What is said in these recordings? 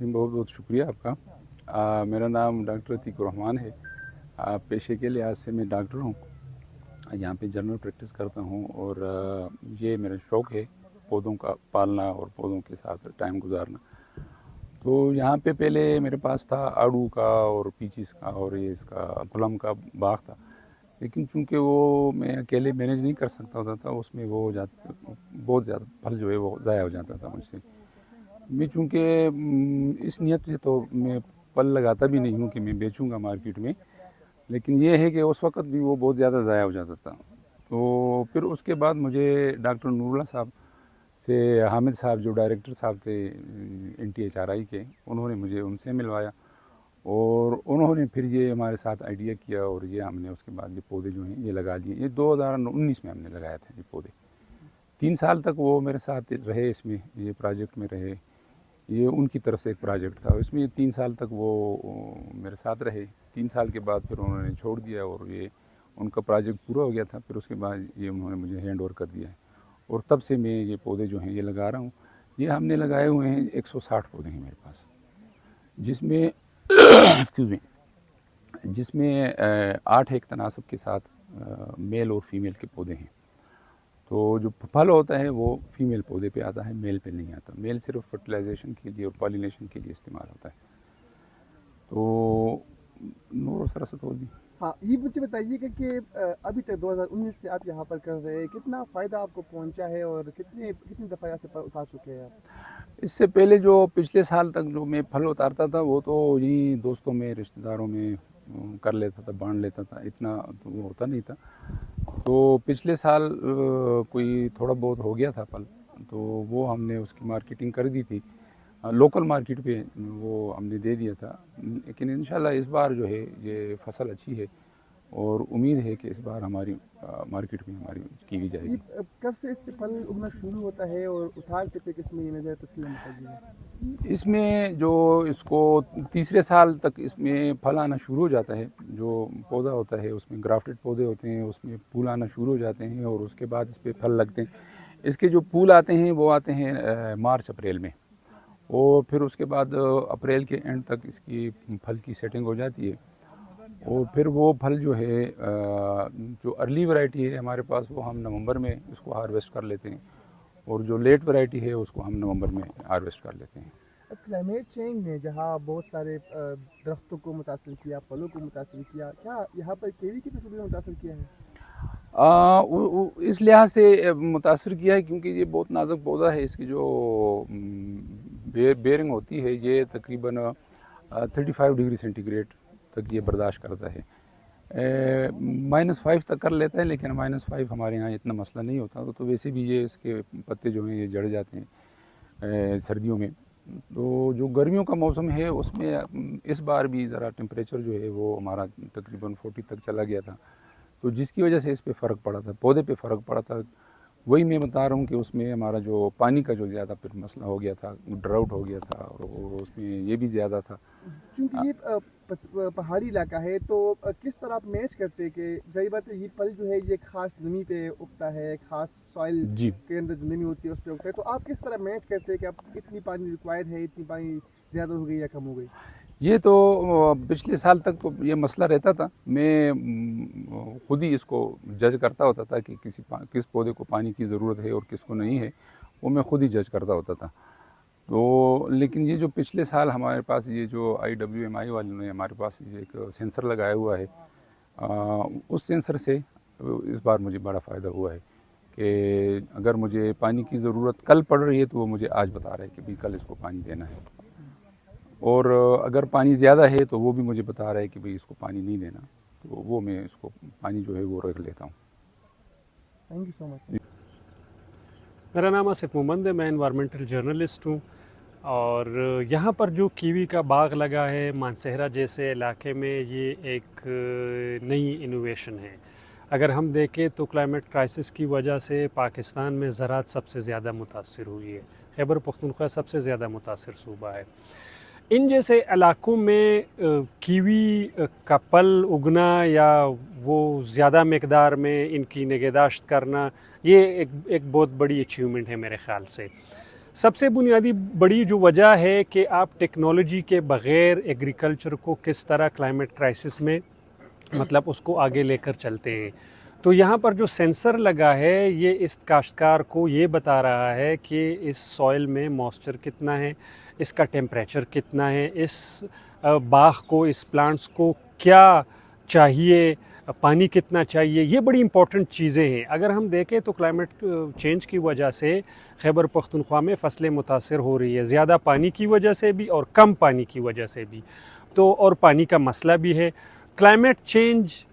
बहुत बहुत शुक्रिया आपका। मेरा नाम डॉक्टर अतीक रहमान है। पेशे के लिहाज से मैं डॉक्टर हूँ, यहाँ पे जनरल प्रैक्टिस करता हूँ और ये मेरा शौक़ है पौधों का पालना और पौधों के साथ टाइम गुजारना। तो यहाँ पे पहले मेरे पास था आड़ू का और पीचिस का और ये इसका प्लम का बाग था, लेकिन चूंकि वो मैं अकेले मैनेज नहीं कर सकता होता था, उसमें वो बहुत ज़्यादा फल जो है वो ज़ाया हो जाता था मुझसे। मैं चूँकि इस नियत से तो मैं फल लगाता भी नहीं हूँ कि मैं बेचूंगा मार्केट में, लेकिन ये है कि उस वक्त भी वो बहुत ज़्यादा ज़ाया हो जाता था। तो फिर उसके बाद मुझे डॉक्टर नूरुल्लाह साहब से, हामिद साहब जो डायरेक्टर साहब थे NTHRI के, उन्होंने मुझे उनसे मिलवाया और उन्होंने फिर ये हमारे साथ आइडिया किया और ये हमने उसके बाद ये पौधे जो हैं ये लगा दिए। ये 2019 में हमने लगाया था ये पौधे। 3 साल तक वो मेरे साथ रहे, इसमें ये प्रोजेक्ट में रहे। ये उनकी तरफ से एक प्रोजेक्ट था, इसमें 3 साल तक वो मेरे साथ रहे। 3 साल के बाद फिर उन्होंने छोड़ दिया और ये उनका प्रोजेक्ट पूरा हो गया था। फिर उसके बाद ये उन्होंने मुझे हैंड ओवर कर दिया है और तब से मैं ये पौधे जो हैं ये लगा रहा हूँ। ये हमने लगाए हुए हैं 160 पौधे हैं मेरे पास, जिसमें एक्सक्यूज़ मी, जिसमें 8 एक तनासब के साथ मेल और फीमेल के पौधे हैं। तो जो फल होता है वो फीमेल पौधे पे आता है, मेल पे नहीं आता। मेल सिर्फ फर्टिलाइजेशन के लिए और पॉलिनेशन के लिए इस्तेमाल होता है। तो नूर सरसत होगी। हाँ, ये मुझे बताइए कि अभी तक 2019 से आप यहाँ पर कर रहे हैं, कितना फ़ायदा आपको पहुँचा है और कितनी दफ़ा यहाँ से उतार चुके हैं आप? इससे पहले जो पिछले साल तक जो मैं फल उतारता था वो तो यही दोस्तों में, रिश्तेदारों में कर लेता था, बांट लेता था, इतना तो वो होता नहीं था। तो पिछले साल कोई थोड़ा बहुत हो गया था फल, तो वो हमने उसकी मार्केटिंग कर दी थी, लोकल मार्केट पे वो हमने दे दिया था। लेकिन इंशाल्लाह इस बार जो है ये फसल अच्छी है और उम्मीद है कि इस बार हमारी मार्केट में हमारी कीवी जाएगी। कब से इस पे फल उगना शुरू होता है और उतारते पे किस महीने में तफसील बताइए। इसमें जो इसको तीसरे साल तक इसमें फल आना शुरू हो जाता है। जो पौधा होता है उसमें ग्राफ्टेड पौधे होते हैं, उसमें फूल आना शुरू हो जाते हैं और उसके बाद इस पर फल लगते हैं। इसके जो फूल आते हैं वो आते हैं मार्च अप्रैल में, और फिर उसके बाद अप्रैल के एंड तक इसकी फल की सेटिंग हो जाती है और फिर वो फल जो है जो अर्ली वैरायटी है हमारे पास वो हम नवंबर में इसको हार्वेस्ट कर लेते हैं और जो लेट वैरायटी है उसको हम नवंबर में हार्वेस्ट कर लेते हैं। क्लाइमेट चेंज ने जहाँ बहुत सारे दरख्तों को मुतासर किया, फलों को मुतासर किया, क्या यहाँ पर कीवी की फसलों को मुतासर किया है? इस लिहाज से मुतासर किया है क्योंकि ये बहुत नाजुक पौधा है। इसकी जो बेयरिंग होती है ये तकरीबन 35 डिग्री सेंटीग्रेड तक ये बर्दाश्त करता है। -5 तक कर लेता है, लेकिन -5 हमारे यहाँ इतना मसला नहीं होता। तो वैसे भी ये इसके पत्ते जो हैं ये जड़ जाते हैं सर्दियों में। तो जो गर्मियों का मौसम है उसमें इस बार भी ज़रा टेम्परेचर जो है वो हमारा तकरीबन 40 तक चला गया था, तो जिसकी वजह से इस पे फ़र्क पड़ा था, पौधे पे फ़र्क पड़ा था। वही मैं बता रहा हूँ कि उसमें हमारा जो पानी का जो ज़्यादा फिर मसला हो गया था, ड्राउट हो गया था और उसमें ये भी ज़्यादा था। क्योंकि ये पहाड़ी इलाका है तो किस तरह आप मैनेज करते हैं कि जाहिर बात है ये फल जो है ये खास नमी पे उगता है, खास सॉइल जी, के अंदर जो नमी होती है उस पर उगता है, तो आप किस तरह मैनेज करते हैं कि आप इतनी पानी रिक्वायर्ड है, इतनी पानी ज़्यादा हो गई या कम हो गई? ये तो पिछले साल तक तो ये मसला रहता था। मैं खुद ही इसको जज करता होता था कि किस पौधे को पानी की ज़रूरत है और किसको नहीं है, वो मैं खुद ही जज करता होता था। तो लेकिन ये जो पिछले साल हमारे पास ये जो IWMI वालों ने हमारे पास ये एक सेंसर लगाया हुआ है, उस सेंसर से इस बार मुझे बड़ा फ़ायदा हुआ है कि अगर मुझे पानी की ज़रूरत कल पड़ रही है तो वो मुझे आज बता रहा है कि भाई कल इसको पानी देना है, और अगर पानी ज़्यादा है तो वो भी मुझे बता रहा है कि भाई इसको पानी नहीं देना, तो वो मैं इसको पानी जो है वो रख लेता हूँ। Thank you so much. मेरा नाम आसिफ मोहम्मद है, मैं एनवायरमेंटल जर्नलिस्ट हूँ और यहाँ पर जो कीवी का बाग लगा है मानसहरा जैसे इलाके में, ये एक नई इनोवेशन है। अगर हम देखें तो क्लाइमेट क्राइसिस की वजह से पाकिस्तान में ज़राअत सबसे ज़्यादा मुतासर हुई है, खैबर पख्तूनख्वा सबसे ज़्यादा मुतासर सूबा है। इन जैसे इलाकों में कीवी का फल उगना या वो ज़्यादा मकदार में इनकी निगहदाश्त करना, ये एक बहुत बड़ी अचीवमेंट है मेरे ख़्याल से। सबसे बुनियादी बड़ी जो वजह है कि आप टेक्नोलॉजी के बग़ैर एग्रीकल्चर को किस तरह क्लाइमेट क्राइसिस में मतलब उसको आगे लेकर चलते हैं। तो यहाँ पर जो सेंसर लगा है ये इस काश्तकार को ये बता रहा है कि इस सॉइल में मॉइस्चर कितना है, इसका टेम्परेचर कितना है, इस बाग को, इस प्लांट्स को क्या चाहिए, पानी कितना चाहिए। ये बड़ी इंपॉर्टेंट चीज़ें हैं। अगर हम देखें तो क्लाइमेट चेंज की वजह से खैबर पख्तूनख्वा में फसलें मुतासर हो रही है, ज़्यादा पानी की वजह से भी और कम पानी की वजह से भी। तो और पानी का मसला भी है। क्लाइमेट चेंज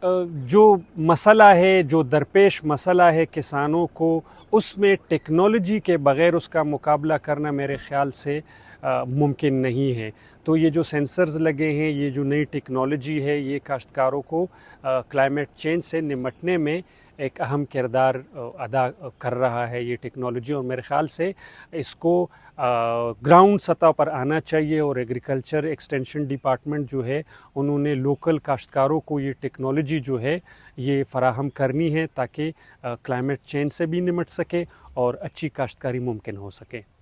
जो मसला है, जो दरपेश मसला है किसानों को, उसमें टेक्नोलॉजी के बग़ैर उसका मुकाबला करना मेरे ख़्याल से मुमकिन नहीं है। तो ये जो सेंसर्स लगे हैं, ये जो नई टेक्नोलॉजी है, ये काश्तकारों को क्लाइमेट चेंज से निपटने में एक अहम किरदार अदा कर रहा है ये टेक्नोलॉजी। और मेरे ख़्याल से इसको ग्राउंड सतह पर आना चाहिए और एग्रीकल्चर एक्सटेंशन डिपार्टमेंट जो है उन्होंने लोकल काश्तकारों को ये टेक्नोलॉजी जो है ये फ़राहम करनी है ताकि क्लाइमेट चेंज से भी निपट सके और अच्छी काश्तकारी मुमकिन हो सके।